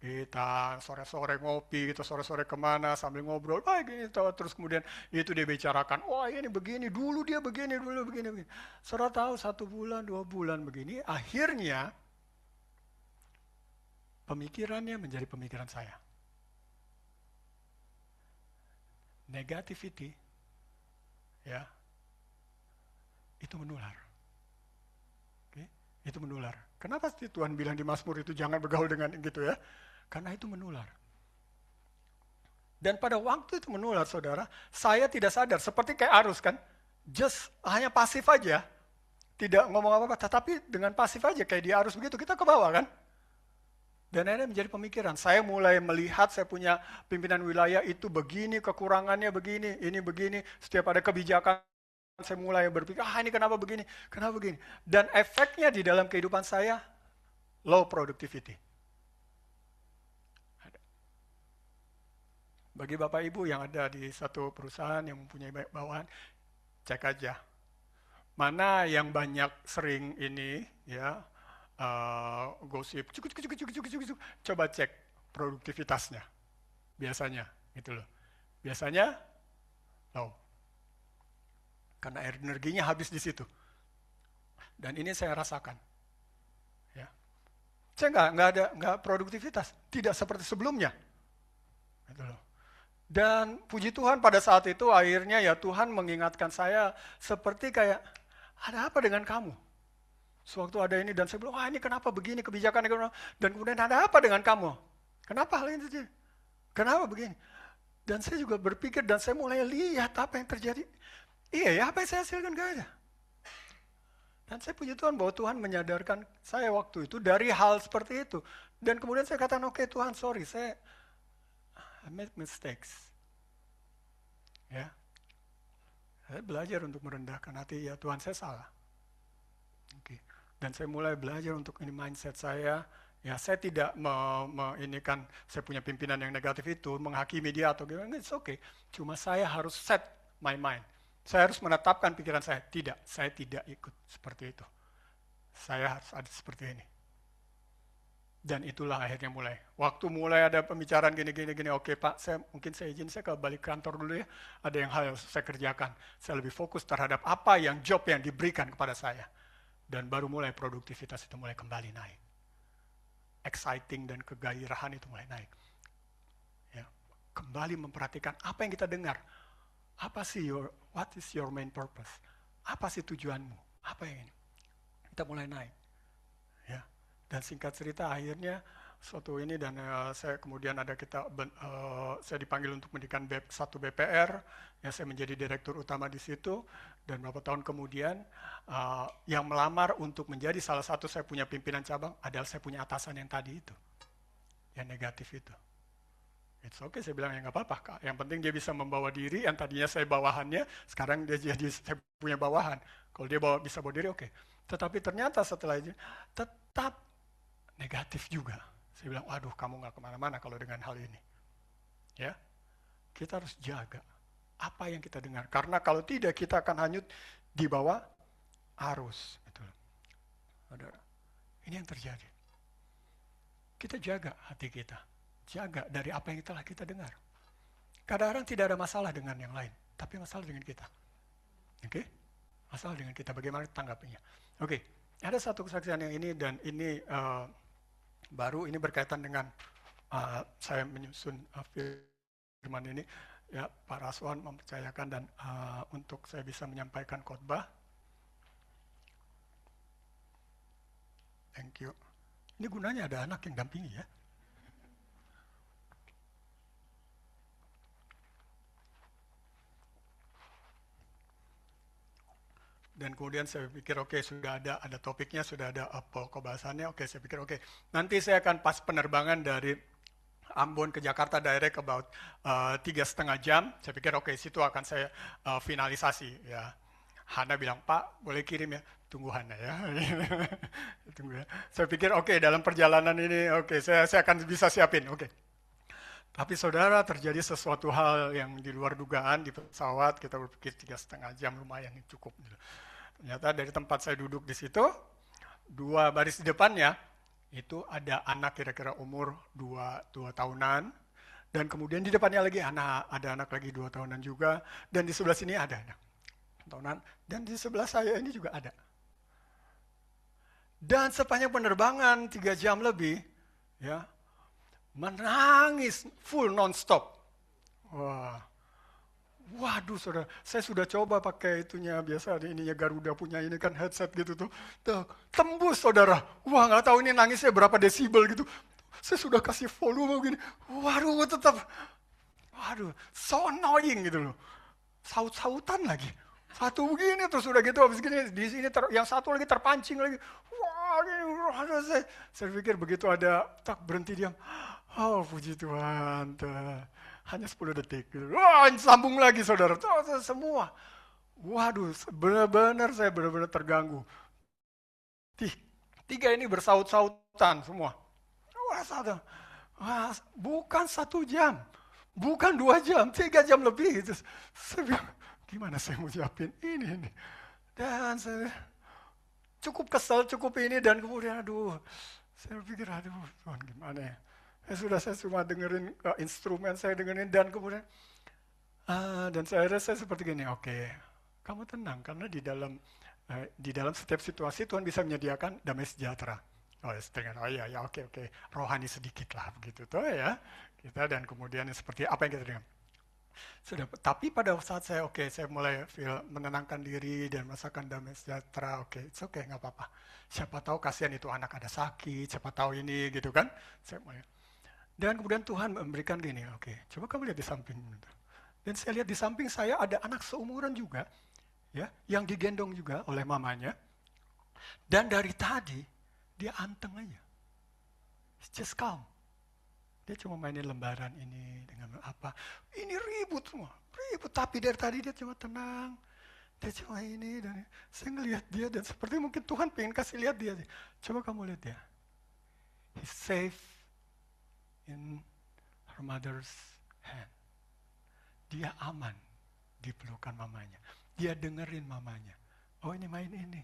Kita sore-sore ngopi, kita sore-sore kemana sambil ngobrol, gini, terus kemudian itu dia bicarakan, wah ini begini, dulu dia begini, dulu begini. Saudara tahu 1 bulan, 2 bulan begini, akhirnya pemikirannya menjadi pemikiran saya. Negativity, ya, itu menular. Okay? Itu menular. Kenapa sih Tuhan bilang di Mazmur itu jangan bergaul dengan gitu ya? Karena itu menular. Dan pada waktu itu menular, saudara, saya tidak sadar, seperti kayak arus kan, just hanya pasif aja, tidak ngomong apa-apa, tetapi dengan pasif aja kayak di arus begitu, kita ke bawah kan. Dan akhirnya menjadi pemikiran, saya mulai melihat saya punya pimpinan wilayah itu begini, kekurangannya begini, ini begini, setiap ada kebijakan, saya mulai berpikir, ini kenapa begini. Dan efeknya di dalam kehidupan saya, low productivity. Bagi Bapak Ibu yang ada di satu perusahaan yang mempunyai banyak bawahan, cek aja. Mana yang banyak sering ini, ya, gosip, coba cek produktivitasnya. Biasanya, gitu loh. Biasanya, low. Karena energinya habis di situ. Dan ini saya rasakan. Ya. Saya nggak produktivitas, tidak seperti sebelumnya. Gitu loh. Dan puji Tuhan pada saat itu akhirnya ya Tuhan mengingatkan saya seperti kayak, ada apa dengan kamu? Sewaktu ada ini dan saya bilang, ini kenapa begini kebijakannya? Dan kemudian ada apa dengan kamu? Kenapa hal ini terjadi? Kenapa begini? Dan saya juga berpikir dan saya mulai lihat apa yang terjadi. Iya ya, apa yang saya hasilkan gak ada. Dan saya puji Tuhan bahwa Tuhan menyadarkan saya waktu itu dari hal seperti itu. Dan kemudian saya katakan, oke Tuhan, sorry, I made mistakes. Ya. Saya belajar untuk merendahkan hati, ya Tuhan saya salah. Okay. Dan saya mulai belajar untuk ini mindset saya. Ya saya tidak inikan saya punya pimpinan yang negatif itu, menghakimi dia atau gimana, it's okay. Cuma saya harus set my mind. Saya harus menetapkan pikiran saya, saya tidak ikut seperti itu. Saya harus ada seperti ini. Dan itulah akhirnya mulai. Waktu mulai ada pembicaraan gini, oke Pak, mungkin saya izin, saya ke balik kantor dulu ya. Ada yang hal yang saya kerjakan. Saya lebih fokus terhadap apa yang job yang diberikan kepada saya. Dan baru mulai produktivitas itu mulai kembali naik. Exciting dan kegairahan itu mulai naik. Ya, kembali memperhatikan apa yang kita dengar. Apa sih what is your main purpose? Apa sih tujuanmu? Apa yang ini? Kita mulai naik. Ya. Dan singkat cerita akhirnya suatu ini dan saya kemudian ada saya dipanggil untuk mendirikan satu BPR, ya saya menjadi direktur utama di situ dan beberapa tahun kemudian yang melamar untuk menjadi salah satu saya punya pimpinan cabang adalah saya punya atasan yang tadi itu, yang negatif itu. It's okay, saya bilang ya nggak apa-apa Kak. Yang penting dia bisa membawa diri, yang tadinya saya bawahannya, sekarang dia jadi saya punya bawahan. Kalau dia bisa bawa diri oke. Tetapi ternyata setelah itu tetap negatif juga. Saya bilang, waduh kamu nggak kemana-mana kalau dengan hal ini. Ya, kita harus jaga apa yang kita dengar. Karena kalau tidak kita akan hanyut di bawah arus. Betul. Saudara, ini yang terjadi. Kita jaga hati kita. Jaga dari apa yang telah kita dengar. Kadang-kadang tidak ada masalah dengan yang lain, tapi masalah dengan kita. Oke? Masalah dengan kita, bagaimana tanggapinya. Oke, ada satu kesaksian yang ini dan ini baru, ini berkaitan dengan saya menyusun firman ini. Ya, Pak Raswan mempercayakan dan untuk saya bisa menyampaikan khotbah. Thank you. Ini gunanya ada anak yang dampingi ya. Dan kemudian saya pikir oke, sudah ada topiknya, sudah ada pokok bahasannya, oke saya pikir oke. Nanti saya akan pas penerbangan dari Ambon ke Jakarta direct about 3,5 jam, saya pikir oke, situ akan saya finalisasi ya. Hana bilang, Pak boleh kirim ya, tunggu Hana ya. Tunggu ya. Saya pikir oke, dalam perjalanan ini oke, saya akan bisa siapin, oke. Tapi saudara, terjadi sesuatu hal yang di luar dugaan di pesawat, kita berpikir 3,5 jam lumayan cukup. Ternyata dari tempat saya duduk di situ, 2 baris di depannya, itu ada anak kira-kira umur 2 tahunan, dan kemudian di depannya lagi ada anak lagi 2 tahunan juga, dan di sebelah sini ada anak tahunan, dan di sebelah saya ini juga ada. Dan sepanjang penerbangan 3 jam lebih, ya, menangis full non-stop. Wah, waduh saudara, saya sudah coba pakai itunya biasa ininya Garuda punya ini kan headset gitu tuh, tembus saudara. Wah nggak tahu ini nangisnya berapa desibel gitu. Saya sudah kasih volume begini, waduh tetap, waduh so annoying gitu loh. Saut-sautan lagi. Satu begini terus udah gitu habis gini di sini yang satu lagi terpancing lagi. Wah, ini, saya pikir begitu ada tak berhenti diam. Oh puji Tuhan, hanya 10 detik. Wah sambung lagi saudara, semua. Waduh, benar-benar saya benar-benar terganggu. 3 ini bersaut-sautan semua. Wah, bukan 1 jam, bukan 2 jam, 3 jam lebih. Itu. Saya bilang, gimana saya mau siapin ini. Dan saya cukup kesel, cukup ini, dan kemudian aduh, saya pikir aduh Tuhan gimana ya. Saya cuma dengerin instrumen, saya dengerin dan kemudian dan saya rasa seperti gini, oke, kamu tenang karena di dalam setiap situasi Tuhan bisa menyediakan damai sejahtera. Oh iya ya oke, rohani sedikit lah begitu tuh ya kita dan kemudian seperti apa yang kita dengar. Sudah, tapi pada saat saya mulai menenangkan diri dan merasakan damai sejahtera, it's okay, nggak apa-apa. Siapa tahu kasihan itu anak ada sakit, siapa tahu ini gitu kan. Saya mulai. Dan kemudian Tuhan memberikan gini, coba kamu lihat di samping. Dan saya lihat di samping saya ada anak seumuran juga, ya, yang digendong juga oleh mamanya. Dan dari tadi, dia anteng aja. It's just calm. Dia cuma mainin lembaran ini dengan apa. Ini ribut semua, ribut. Tapi dari tadi dia cuma tenang. Dia cuma ini dan saya ngelihat dia dan seperti mungkin Tuhan pengen kasih lihat dia. Coba kamu lihat dia. He's safe in her mother's hand. Dia aman di pelukan mamanya. Dia dengerin mamanya. Oh ini main ini.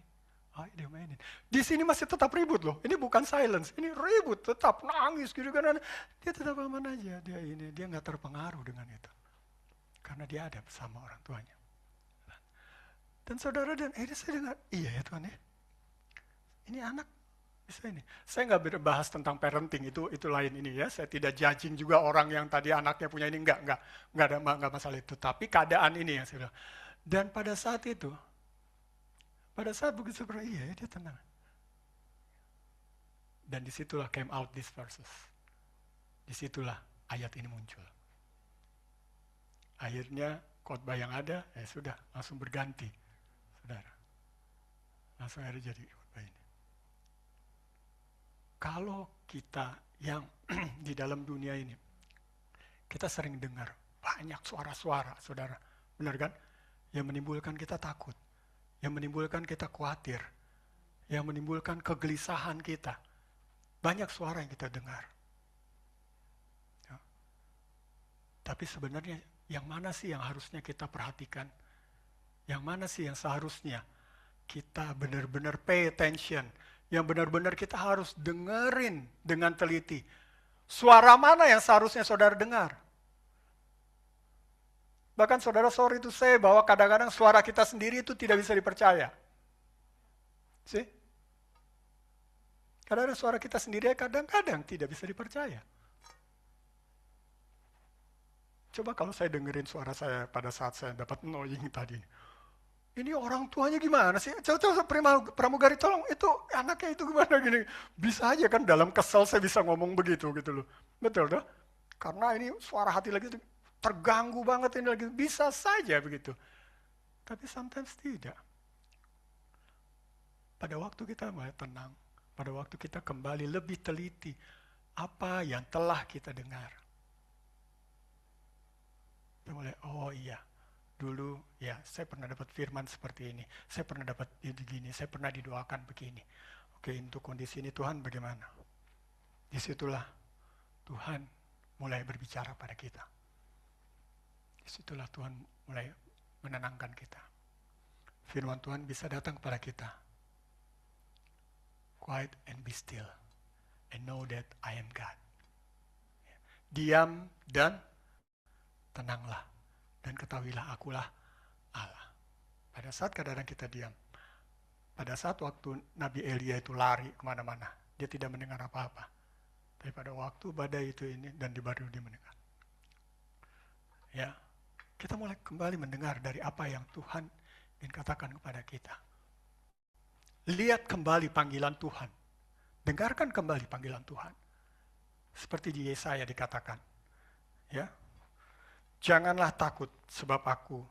Dia mainin. Di sini masih tetap ribut loh. Ini bukan silence, ini ribut, tetap nangis gitu kan. Dia tetap aman aja. Dia nggak terpengaruh dengan itu. Karena dia ada bersama orang tuanya. Dan saudara saya dengar, iya ya Tuhan ya. Ini anak bisa ini. Saya nggak bahas tentang parenting, itu lain ini ya. Saya tidak judging juga orang yang tadi anaknya punya ini, nggak masalah itu. Tapi keadaan ini yang saya bilang. Dan pada saat itu, pada saat begitu seperti iya dia tenang. Dan disitulah came out these verses. Disitulah ayat ini muncul. Akhirnya khotbah yang ada, sudah langsung berganti, saudara. Langsung ada jadi khotbah ini. Kalau kita yang di dalam dunia ini, kita sering dengar banyak suara-suara, saudara. Benar kan? Yang menimbulkan kita takut. Yang menimbulkan kita khawatir. Yang menimbulkan kegelisahan kita. Banyak suara yang kita dengar. Ya. Tapi sebenarnya yang mana sih yang harusnya kita perhatikan? Yang mana sih yang seharusnya kita benar-benar pay attention? Yang benar-benar kita harus dengerin dengan teliti. Suara mana yang seharusnya saudara dengar? Bahkan saudara sorry to say bahwa kadang-kadang suara kita sendiri itu tidak bisa dipercaya. See? Kadang-kadang suara kita sendiri kadang-kadang tidak bisa dipercaya. Coba kalau saya dengerin suara saya pada saat saya dapat annoying tadi. Ini orang tuanya gimana sih? Coba pramugari tolong, itu anaknya itu gimana gini. Bisa aja kan dalam kesel saya bisa ngomong begitu gitu loh. Betul tuh? Karena ini suara hati lagi terganggu banget ini lagi. Bisa saja begitu. Tapi sometimes tidak. Pada waktu kita mulai tenang, pada waktu kita kembali lebih teliti apa yang telah kita dengar. Kita mulai, oh iya. Dulu ya saya pernah dapat firman seperti ini, saya pernah dapat begini, saya pernah didoakan begini. Oke, untuk kondisi ini Tuhan bagaimana? Disitulah Tuhan mulai berbicara pada kita. Disitulah Tuhan mulai menenangkan kita. Firman Tuhan bisa datang kepada kita. Quiet and be still and know that I am God. Diam dan tenanglah. Dan ketahuilah akulah Allah. Pada saat kadang-kadang kita diam. Pada saat waktu Nabi Elia itu lari kemana-mana. Dia tidak mendengar apa-apa. Tapi pada waktu badai itu ini dan baru dia mendengar. Ya, kita mulai kembali mendengar dari apa yang Tuhan ingin katakan kepada kita. Lihat kembali panggilan Tuhan. Dengarkan kembali panggilan Tuhan. Seperti di Yesaya dikatakan. Ya. Janganlah takut sebab aku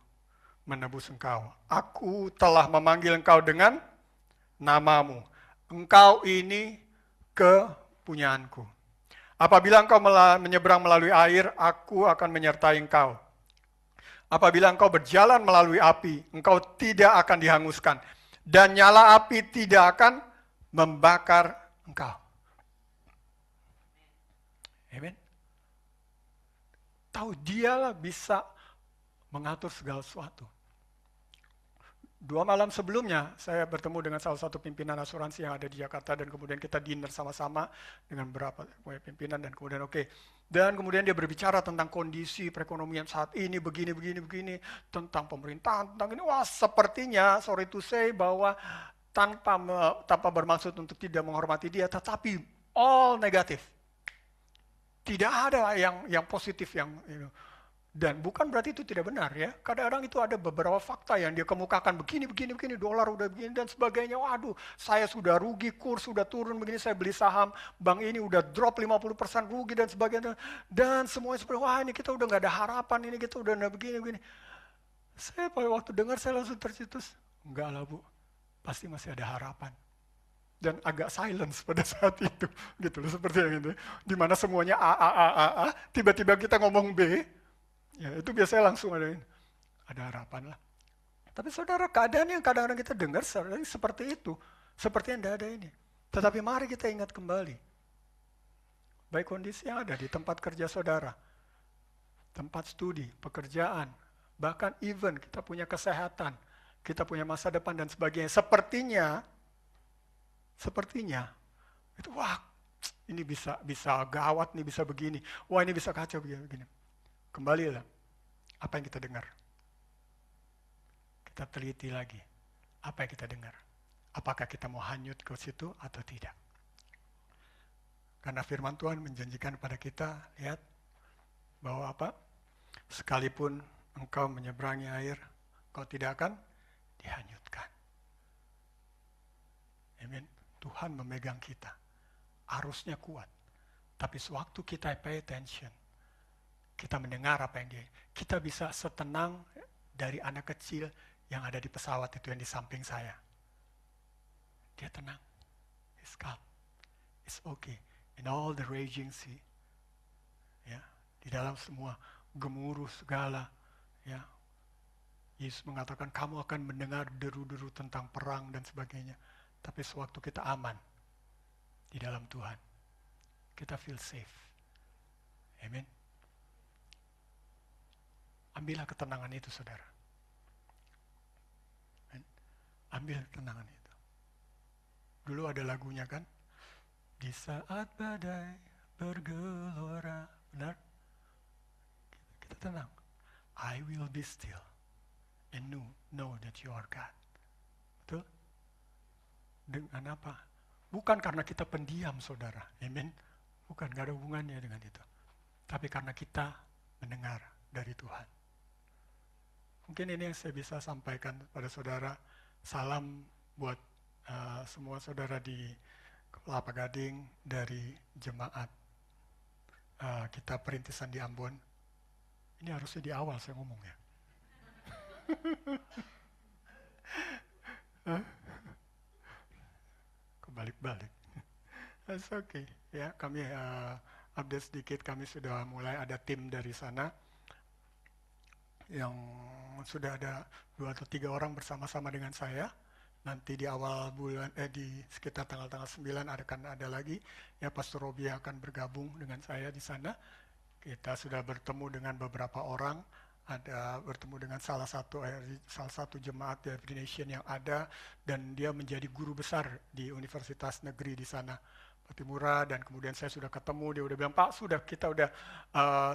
menebus engkau. Aku telah memanggil engkau dengan namamu. Engkau ini kepunyaanku. Apabila engkau menyeberang melalui air, aku akan menyertai engkau. Apabila engkau berjalan melalui api, engkau tidak akan dihanguskan. Dan nyala api tidak akan membakar engkau. Amen. Tahu dialah bisa mengatur segala sesuatu. 2 malam sebelumnya saya bertemu dengan salah satu pimpinan asuransi yang ada di Jakarta dan kemudian kita dinner sama-sama dengan beberapa pimpinan dan kemudian Dan kemudian dia berbicara tentang kondisi perekonomian saat ini, begini, tentang pemerintahan, tentang ini. Wah, sepertinya, sorry to say, bahwa tanpa bermaksud untuk tidak menghormati dia, tetapi all negatif. Tidak ada yang positif dan bukan berarti itu tidak benar ya. Kadang-kadang itu ada beberapa fakta yang dia kemukakan begini, dolar udah begini dan sebagainya. Waduh, saya sudah rugi, kurs sudah turun begini, saya beli saham, bank ini udah drop 50% rugi dan sebagainya. Dan semuanya seperti, wah ini kita udah gak ada harapan, ini kita udah begini. Saya pada waktu dengar saya langsung tercetus. Enggak lah Bu, pasti masih ada harapan. Dan agak silence pada saat itu, gitu loh, seperti yang itu. Di mana semuanya A, tiba-tiba kita ngomong B, ya itu biasanya langsung ada harapan lah. Tapi saudara, keadaan yang kadang-kadang kita dengar seperti itu, seperti yang ada ini. Tetapi mari kita ingat kembali, baik kondisi yang ada di tempat kerja saudara, tempat studi, pekerjaan, bahkan even kita punya kesehatan, kita punya masa depan dan sebagainya. Sepertinya sepertinya itu wah ini bisa gawat nih, bisa begini, wah ini bisa kacau begini. Kembalilah apa yang kita dengar. Kita teliti lagi apa yang kita dengar. Apakah kita mau hanyut ke situ atau tidak? Karena firman Tuhan menjanjikan kepada kita, lihat bahwa apa? Sekalipun engkau menyeberangi air, kau tidak akan dihanyutkan. Amin. Tuhan memegang kita. Arusnya kuat. Tapi sewaktu kita pay attention, kita mendengar apa yang kita bisa setenang dari anak kecil yang ada di pesawat itu yang di samping saya. Dia tenang. He's calm. It's okay. In all the raging sea. Ya, di dalam semua gemuruh segala, ya. Yesus mengatakan kamu akan mendengar deru-deru tentang perang dan sebagainya. Tapi sewaktu kita aman di dalam Tuhan, kita feel safe. Amen. Ambillah ketenangan itu, saudara. Ambil ketenangan itu. Dulu ada lagunya kan? Di saat badai bergelora, benar? Kita tenang. I will be still and know that you are God. Betul? Dengan apa? Bukan karena kita pendiam, saudara. Amen. Bukan, gak ada hubungannya dengan itu. Tapi karena kita mendengar dari Tuhan. Mungkin ini yang saya bisa sampaikan pada saudara. Salam buat semua saudara di Kelapa Gading dari jemaat kita perintisan di Ambon. Ini harusnya di awal saya ngomong ya. Kebalik-balik. That's okay. Ya, kami update sedikit. Kami sudah mulai ada tim dari sana yang sudah ada 2 atau 3 orang bersama-sama dengan saya. Nanti di awal bulan, di sekitar tanggal 9 akan ada lagi. Ya, Pastor Robi akan bergabung dengan saya di sana. Kita sudah bertemu dengan beberapa orang. Ada bertemu dengan salah satu jemaat di Every Nation yang ada. Dan dia menjadi guru besar di Universitas Negeri di sana. Patimura, dan kemudian saya sudah ketemu, dia udah bilang, Pak,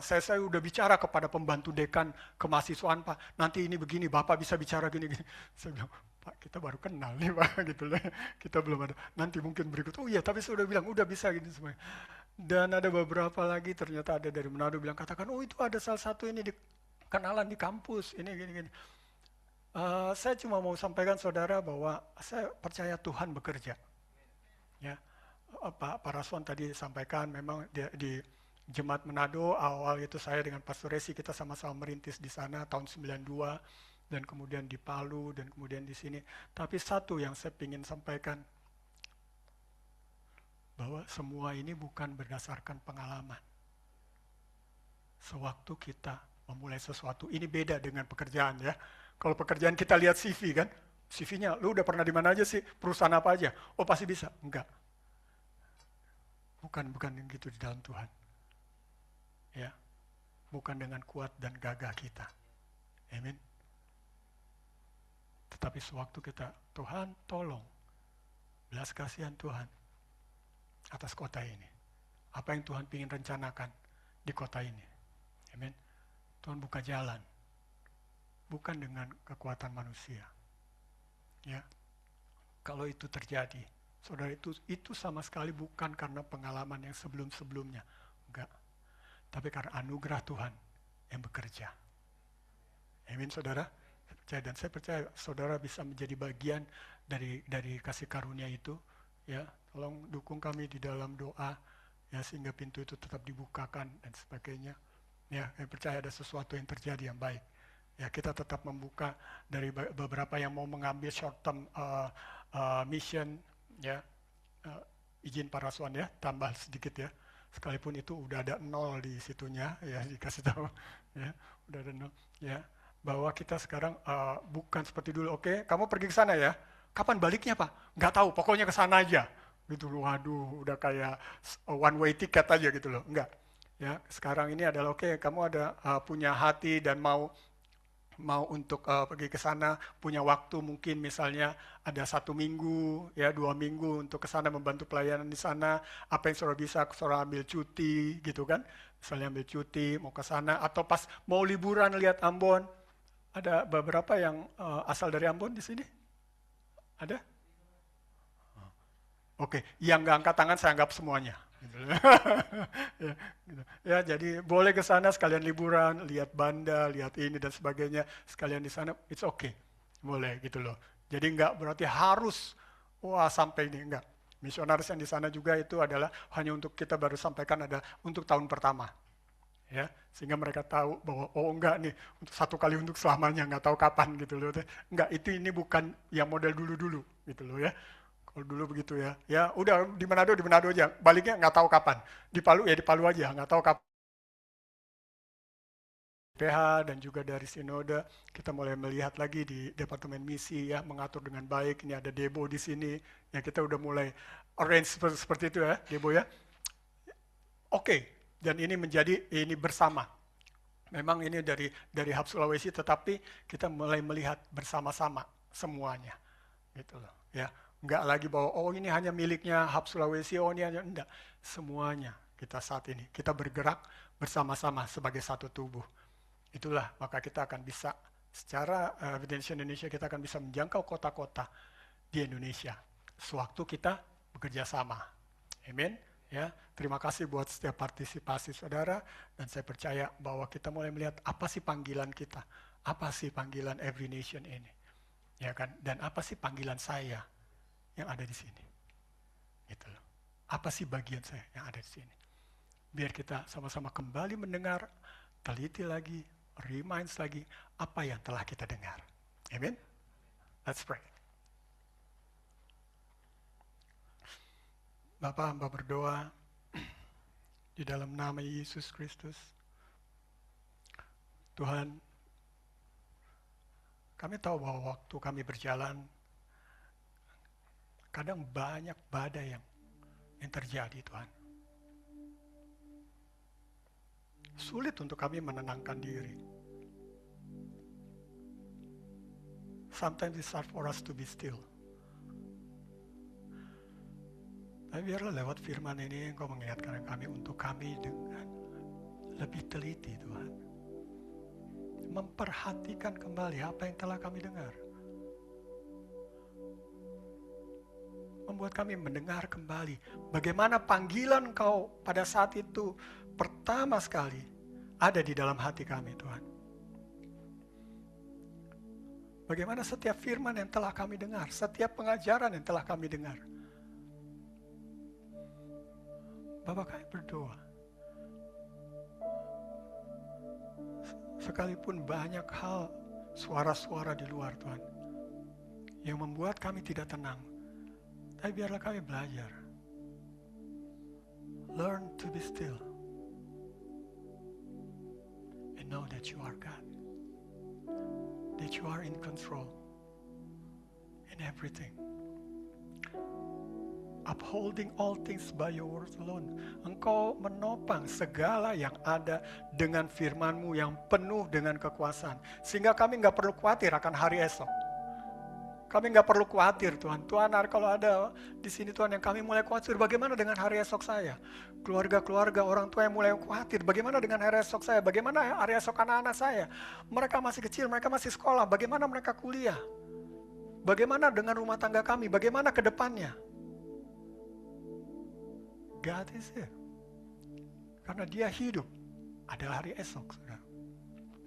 saya udah bicara kepada pembantu dekan kemahasiswaan, Pak, nanti ini begini, Bapak bisa bicara gini-gini. Saya bilang, Pak, kita baru kenal nih, Pak, gitu loh. Kita belum ada, nanti mungkin berikut, oh iya, tapi saya udah bilang, udah bisa gini semuanya. Dan ada beberapa lagi, ternyata ada dari Manado bilang, katakan, oh itu ada salah satu ini kenalan di kampus, ini gini-gini. Saya cuma mau sampaikan saudara bahwa saya percaya Tuhan bekerja. Ya. Pak Raswan tadi sampaikan memang di Jemaat Manado awal itu saya dengan Pastor Resi kita sama-sama merintis di sana tahun 92 dan kemudian di Palu dan kemudian di sini. Tapi satu yang saya ingin sampaikan bahwa semua ini bukan berdasarkan pengalaman. Sewaktu kita memulai sesuatu, ini beda dengan pekerjaan ya. Kalau pekerjaan kita lihat CV kan, CV-nya lu udah pernah di mana aja sih, perusahaan apa aja? Oh pasti bisa, enggak. Bukan yang gitu di dalam Tuhan. Ya. Bukan dengan kuat dan gagah kita. Amin. Tetapi sewaktu kita, Tuhan tolong. Belas kasihan Tuhan atas kota ini. Apa yang Tuhan ingin rencanakan di kota ini. Amin. Tuhan buka jalan. Bukan dengan kekuatan manusia. Ya. Kalau itu terjadi, saudara, itu sama sekali bukan karena pengalaman yang sebelum-sebelumnya. Enggak. Tapi karena anugerah Tuhan yang bekerja. Amin, saudara. Dan saya percaya saudara bisa menjadi bagian dari kasih karunia itu. Ya, tolong dukung kami di dalam doa ya sehingga pintu itu tetap dibukakan dan sebagainya. Ya, saya percaya ada sesuatu yang terjadi yang baik. Ya, kita tetap membuka dari beberapa yang mau mengambil short term mission. Ya, izin Pak Raswan ya, tambah sedikit ya. Sekalipun itu udah ada 0 di situnya, ya dikasih tahu, ya udah ada 0, ya bahwa kita sekarang bukan seperti dulu. Oke, kamu pergi ke sana ya. Kapan baliknya Pak? Nggak tahu, pokoknya ke sana aja. Gitu loh, waduh, udah kayak one way ticket aja gitu loh. Enggak. Ya, sekarang ini adalah oke, kamu ada punya hati dan mau mau untuk pergi ke sana, punya waktu mungkin misalnya ada 1 minggu, ya 2 minggu untuk ke sana membantu pelayanan di sana, apa yang saudara bisa, saudara ambil cuti gitu kan, misalnya ambil cuti mau ke sana, atau pas mau liburan lihat Ambon, ada beberapa yang asal dari Ambon di sini, ada? Oke, yang nggak angkat tangan saya anggap semuanya. Gitu. Ya, gitu. Ya, jadi boleh ke sana sekalian liburan, lihat banda, lihat ini dan sebagainya, sekalian di sana, it's okay, boleh gitu loh. Jadi nggak berarti harus, wah sampai ini enggak. Misionaris yang di sana juga itu adalah hanya untuk kita baru sampaikan ada untuk tahun pertama, ya, sehingga mereka tahu bahwa oh enggak nih untuk 1 kali untuk selamanya nggak tahu kapan gitu loh. Enggak, itu ini bukan yang model dulu-dulu gitu loh ya. Kalau dulu begitu ya, ya udah di Manado aja, baliknya nggak tahu kapan. Di Palu ya di Palu aja, nggak tahu kapan. PH dan juga dari Sinode kita mulai melihat lagi di Departemen Misi ya, mengatur dengan baik. Ini ada Debo di sini, ya kita udah mulai arrange seperti itu ya, Debo ya. Oke, dan ini menjadi ini bersama. Memang ini dari Hub Sulawesi, tetapi kita mulai melihat bersama-sama semuanya, gitu loh. Ya, nggak lagi bahwa oh ini hanya miliknya Hub Sulawesi, oh ini hanya enggak, semuanya kita saat ini kita bergerak bersama-sama sebagai satu tubuh. Itulah maka kita akan bisa secara Evidence Indonesia kita akan bisa menjangkau kota-kota di Indonesia sewaktu kita bekerja sama. Amin. Ya, terima kasih buat setiap partisipasi saudara dan saya percaya bahwa kita mulai melihat apa sih panggilan kita, apa sih panggilan Every Nation ini, ya kan? Dan apa sih panggilan saya yang ada di sini, gitu loh. Apa sih bagian saya yang ada di sini? Biar kita sama-sama kembali mendengar, teliti lagi, reminds lagi apa yang telah kita dengar. Amin. Let's pray. Bapa, hamba berdoa di dalam nama Yesus Kristus. Tuhan, kami tahu bahwa waktu kami berjalan, kadang banyak badai yang terjadi, Tuhan. Sulit untuk kami menenangkan diri. Sometimes it's hard for us to be still. Tapi biarlah lewat firman ini Engkau mengingatkan kami untuk kami dengan lebih teliti, Tuhan. Memperhatikan kembali apa yang telah kami dengar. Membuat kami mendengar kembali bagaimana panggilan Engkau pada saat itu pertama sekali ada di dalam hati kami, Tuhan. Bagaimana setiap firman yang telah kami dengar, setiap pengajaran yang telah kami dengar, Bapak kami berdoa, sekalipun banyak hal, suara-suara di luar Tuhan, yang membuat kami tidak tenang, tapi biarlah kami belajar. Learn to be still. And know that you are God. That you are in control in everything. Upholding all things by your word alone. Engkau menopang segala yang ada dengan firman-Mu yang penuh dengan kekuasaan. Sehingga kami nggak perlu khawatir akan hari esok. Kami nggak perlu khawatir Tuhan. Tuhan, kalau ada di sini Tuhan yang kami mulai khawatir, bagaimana dengan hari esok saya? Keluarga-keluarga, orang tua yang mulai khawatir, bagaimana dengan hari esok saya? Bagaimana hari esok anak-anak saya? Mereka masih kecil, mereka masih sekolah, bagaimana mereka kuliah? Bagaimana dengan rumah tangga kami? Bagaimana ke depannya? God is here. Karena dia hidup. Adalah hari esok. Saudara.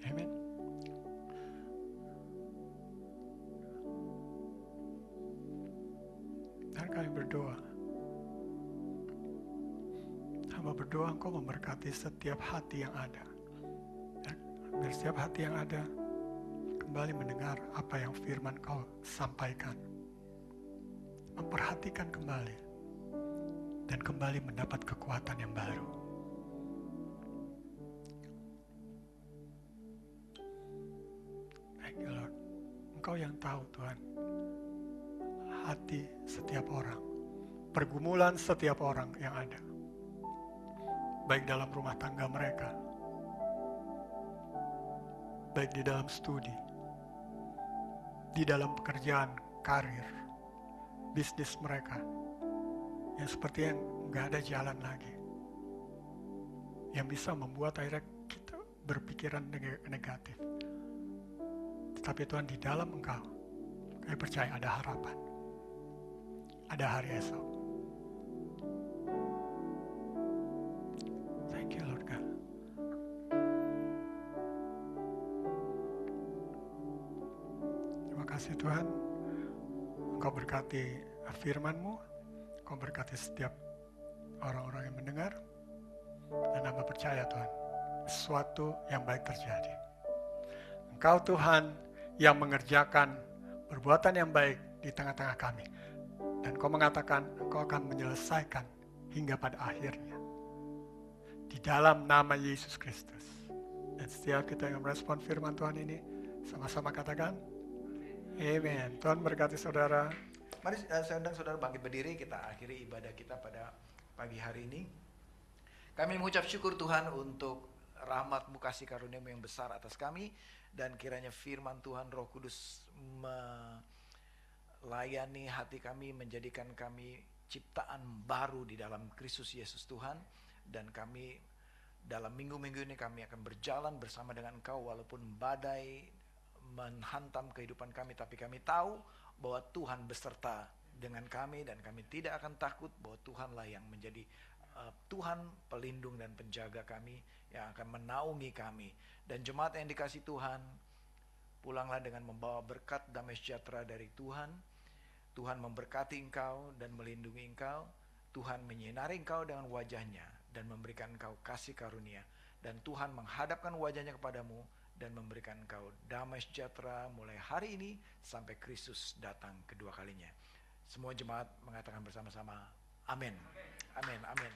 Amen. Dan kami berdoa. Hamba berdoa Engkau memberkati setiap hati yang ada. Biar setiap hati yang ada kembali mendengar apa yang firman Kau sampaikan. Memperhatikan kembali. Dan kembali mendapat kekuatan yang baru. Thank you Lord. Engkau yang tahu Tuhan. Hati setiap orang. Pergumulan setiap orang yang ada. Baik dalam rumah tangga mereka. baik di dalam studi, di dalam pekerjaan, karir, bisnis mereka, yang seperti yang nggak ada jalan lagi, yang bisa membuat akhirnya kita berpikiran negatif. Tetapi Tuhan, di dalam Engkau, kami percaya ada harapan, ada hari esok. Thank you Lord God. Terima kasih Tuhan, Engkau berkati firman-Mu, Engkau berkati setiap orang-orang yang mendengar, dan hamba percaya Tuhan, sesuatu yang baik terjadi. Engkau Tuhan yang mengerjakan perbuatan yang baik di tengah-tengah kami. Dan Kau mengatakan Engkau akan menyelesaikan hingga pada akhirnya. Di dalam nama Yesus Kristus. Dan setiap kita yang merespon firman Tuhan ini, sama-sama katakan, Amen. Tuhan berkati saudara. Mari saya undang saudara bangkit berdiri, kita akhiri ibadah kita pada pagi hari ini. Kami mengucap syukur Tuhan untuk rahmat-Mu, kasih karunia-Mu yang besar atas kami. Dan kiranya firman Tuhan Roh Kudus melayani hati kami, menjadikan kami ciptaan baru di dalam Kristus Yesus Tuhan. Dan kami dalam minggu-minggu ini kami akan berjalan bersama dengan Engkau walaupun badai menghantam kehidupan kami. Tapi kami tahu bahwa Tuhan beserta dengan kami dan kami tidak akan takut, bahwa Tuhanlah yang menjadi Tuhan pelindung dan penjaga kami, yang akan menaungi kami. Dan jemaat yang dikasih Tuhan, pulanglah dengan membawa berkat damai sejahtera dari Tuhan. Tuhan memberkati engkau dan melindungi engkau. Tuhan menyinari engkau dengan wajahnya dan memberikan engkau kasih karunia. Dan Tuhan menghadapkan wajahnya kepadamu dan memberikan engkau damai sejahtera mulai hari ini sampai Kristus datang kedua kalinya. Semua jemaat mengatakan bersama-sama, amin. Amin, amin.